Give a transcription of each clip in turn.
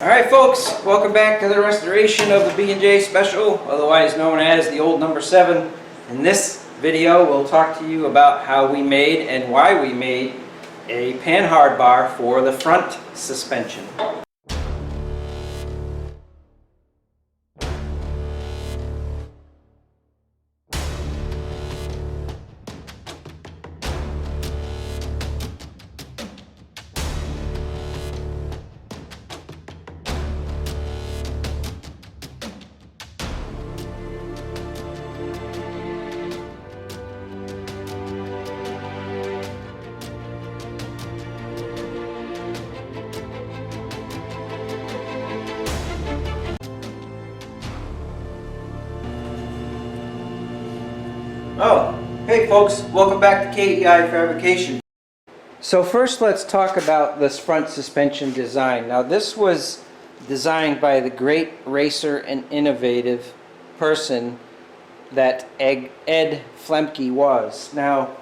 Alright folks, welcome back to the restoration of the B&J Special, otherwise known as the old number 7. In this video we'll talk to you about how we made and why we made a Panhard bar for the front suspension. Oh, hey folks, welcome back to KEI Fabrication. So first let's talk about this front suspension design. Now this was designed by the great racer and innovative person that Ed Flemke was. Now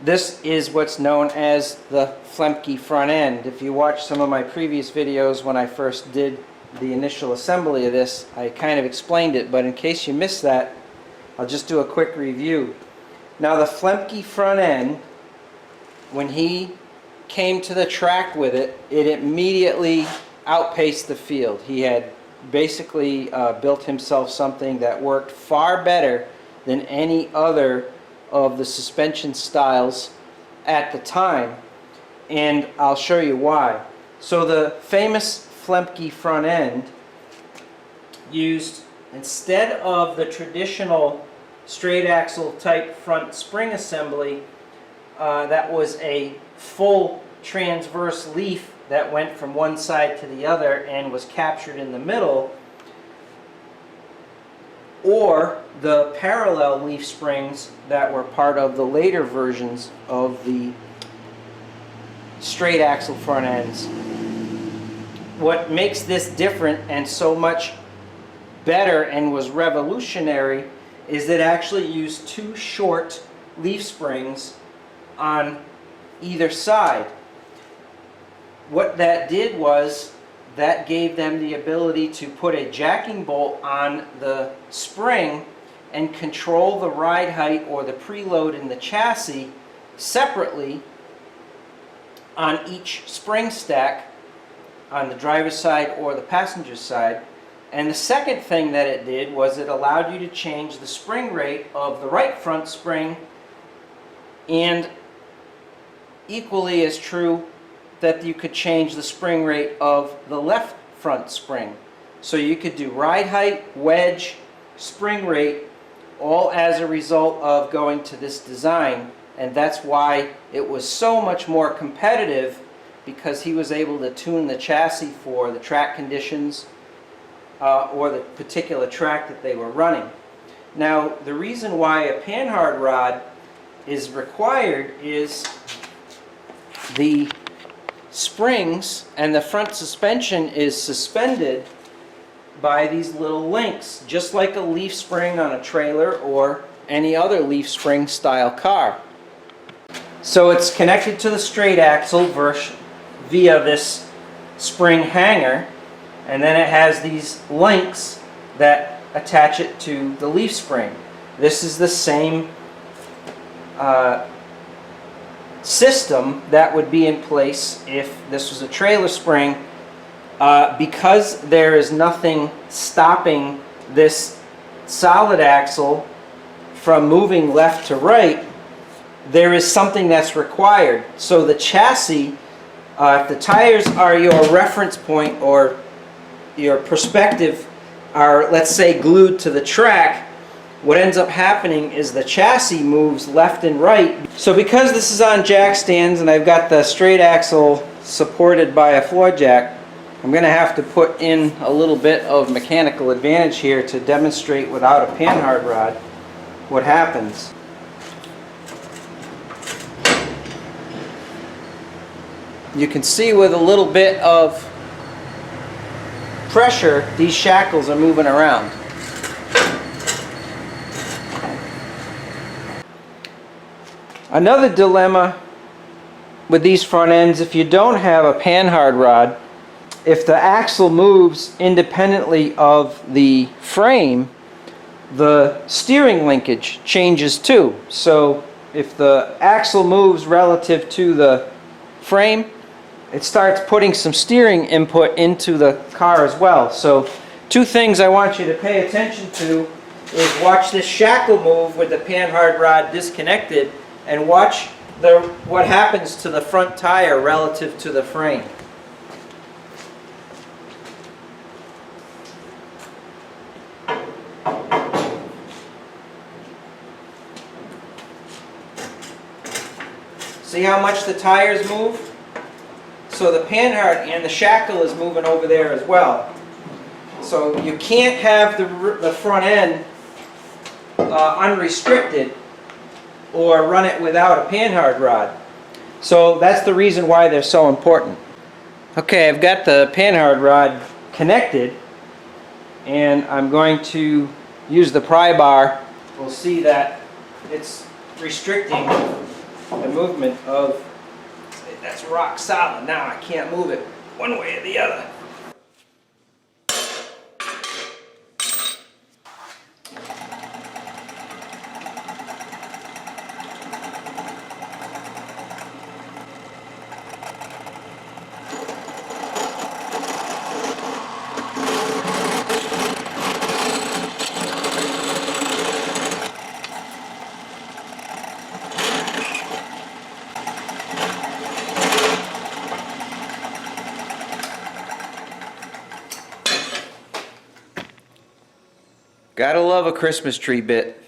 this is what's known as the Flemke Front End. If you watch some of my previous videos when I first did the initial assembly of this, I kind of explained it, but in case you missed that, I'll just do a quick review. Now the Flemke Front End, when he came to the track with it, it immediately outpaced the field. He had basically built himself something that worked far better than any other of the suspension styles at the time, and I'll show you why. So the famous Flemke Front End used, instead of the traditional straight axle type front spring assembly that was a full transverse leaf that went from one side to the other and was captured in the middle, or the parallel leaf springs that were part of the later versions of the straight axle front ends. What makes this different and so much better and was revolutionary is that it actually used two short leaf springs on either side. What that did was that gave them the ability to put a jacking bolt on the spring and control the ride height or the preload in the chassis separately on each spring stack on the driver's side or the passenger side. And the second thing that it did was it allowed you to change the spring rate of the right front spring, and equally as true that you could change the spring rate of the left front spring. So you could do ride height, wedge, spring rate, all as a result of going to this design. And that's why it was so much more competitive, because he was able to tune the chassis for the track conditions or the particular track that they were running. Now, the reason why a Panhard rod is required is the springs and the front suspension is suspended by these little links, just like a leaf spring on a trailer or any other leaf spring style car. So it's connected to the straight axle via this spring hanger, and then it has these links that attach it to the leaf spring. This is the same system that would be in place if this was a trailer spring. Because there is nothing stopping this solid axle from moving left to right, there is something that's required. So the chassis, if the tires are your reference point or your perspective are, let's say, glued to the track, what ends up happening is the chassis moves left and right. So because this is on jack stands and I've got the straight axle supported by a floor jack, I'm going to have to put in a little bit of mechanical advantage here to demonstrate without a Panhard rod what happens. You can see with a little bit of pressure, these shackles are moving around. Another dilemma with these front ends, if you don't have a Panhard rod, if the axle moves independently of the frame, the steering linkage changes too. So if the axle moves relative to the frame, it starts putting some steering input into the car as well. So two things I want you to pay attention to is watch this shackle move with the Panhard rod disconnected, and watch what happens to the front tire relative to the frame. See how much the tires move? So the Panhard and the shackle is moving over there as well. So you can't have the front end unrestricted or run it without a Panhard rod. So that's the reason why they're so important. Okay, I've got the Panhard rod connected, and I'm going to use the pry bar. We'll see that it's restricting the movement of, that's rock solid. Now I can't move it one way or the other. Gotta love a Christmas tree bit.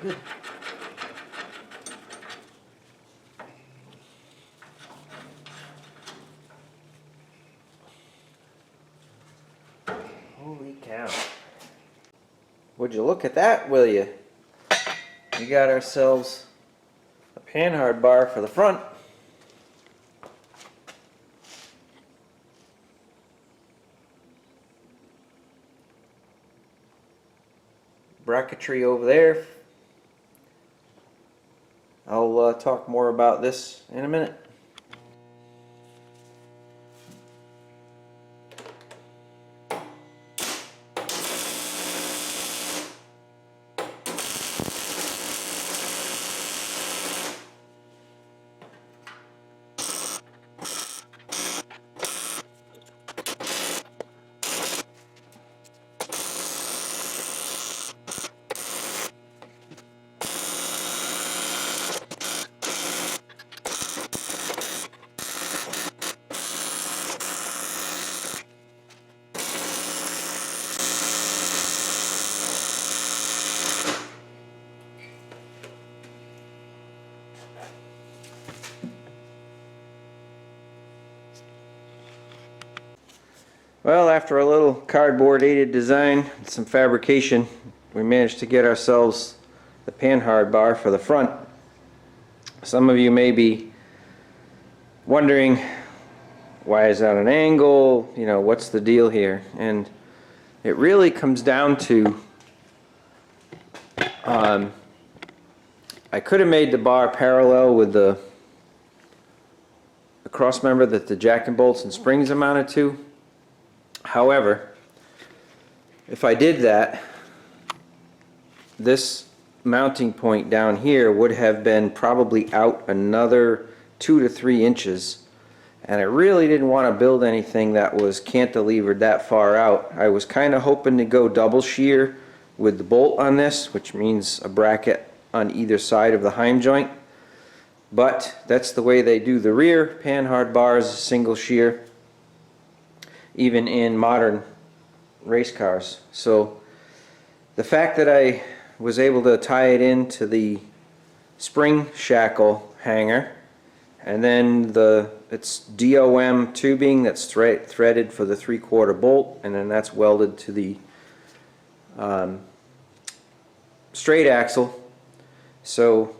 Good. Holy cow. Would you look at that, will you? We got ourselves a Panhard bar for the front. Bracketry over there. I'll talk more about this in a minute. Well, after a little cardboard aided design and some fabrication, we managed to get ourselves the Panhard bar for the front. Some of you may be wondering, why is that an angle? You know, what's the deal here? And it really comes down to I could have made the bar parallel with the cross member that the jack and bolts and springs are mounted to. However, if I did that, this mounting point down here would have been probably out another 2 to 3 inches, and I really didn't want to build anything that was cantilevered that far out. I was kind of hoping to go double shear with the bolt on this, which means a bracket on either side of the heim joint, but that's the way they do the rear Panhard bars, single shear, even in modern race cars. So the fact that I was able to tie it into the spring shackle hanger, and then it's DOM tubing that's threaded for the 3/4 bolt, and then that's welded to the straight axle. So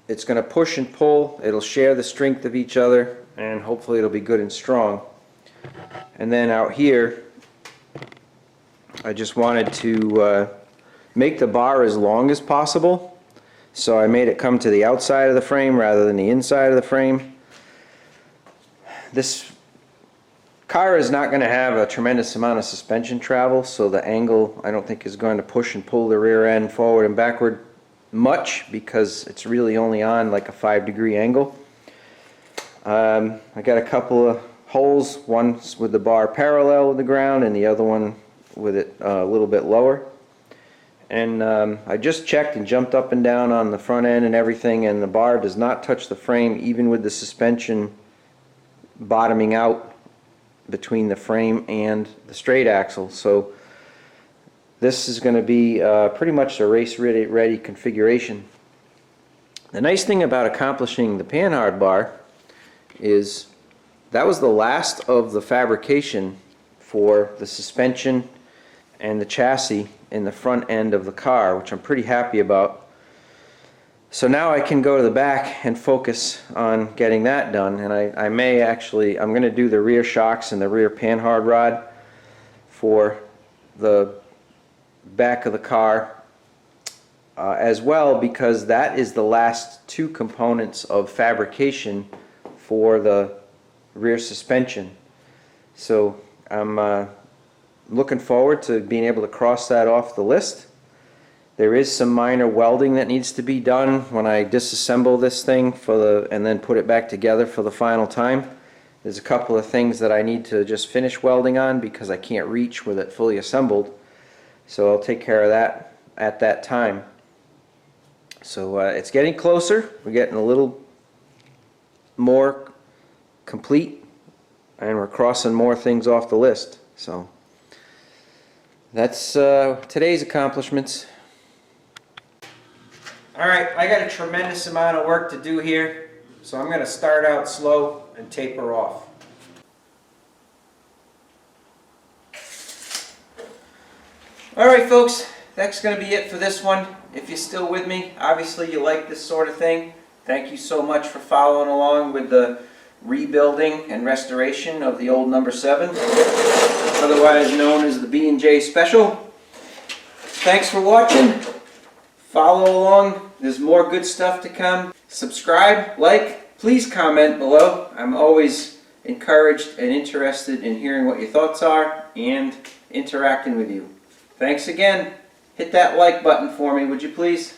it's going to push and pull, it'll share the strength of each other, and hopefully it'll be good and strong. And then out here, I just wanted to make the bar as long as possible, so I made it come to the outside of the frame rather than the inside of the frame. This car is not going to have a tremendous amount of suspension travel, so the angle I don't think is going to push and pull the rear end forward and backward much, because it's really only on like a 5-degree angle. I got a couple of holes, one's with the bar parallel with the ground and the other one with it a little bit lower. And I just checked and jumped up and down on the front end and everything, and the bar does not touch the frame, even with the suspension bottoming out between the frame and the straight axle. So this is going to be pretty much a race ready configuration. The nice thing about accomplishing the Panhard bar is that was the last of the fabrication for the suspension and the chassis in the front end of the car, which I'm pretty happy about. So now I can go to the back and focus on getting that done, and I may actually, I'm going to do the rear shocks and the rear Panhard rod for the back of the car as well, because that is the last 2 components of fabrication for the rear suspension. So I'm looking forward to being able to cross that off the list. There is some minor welding that needs to be done when I disassemble this thing and then put it back together for the final time. There's a couple of things that I need to just finish welding on because I can't reach with it fully assembled. So I'll take care of that at that time. So it's getting closer. We're getting a little more complete, and we're crossing more things off the list. So that's today's accomplishments. Alright, I got a tremendous amount of work to do here, so I'm going to start out slow and taper off. Alright folks, that's going to be it for this one. If you're still with me, obviously you like this sort of thing. Thank you so much for following along with the rebuilding and restoration of the old number 7, otherwise known as the B&J Special. Thanks for watching. Follow along. There's more good stuff to come. Subscribe, like, please comment below. I'm always encouraged and interested in hearing what your thoughts are and interacting with you. Thanks again. Hit that like button for me, would you please?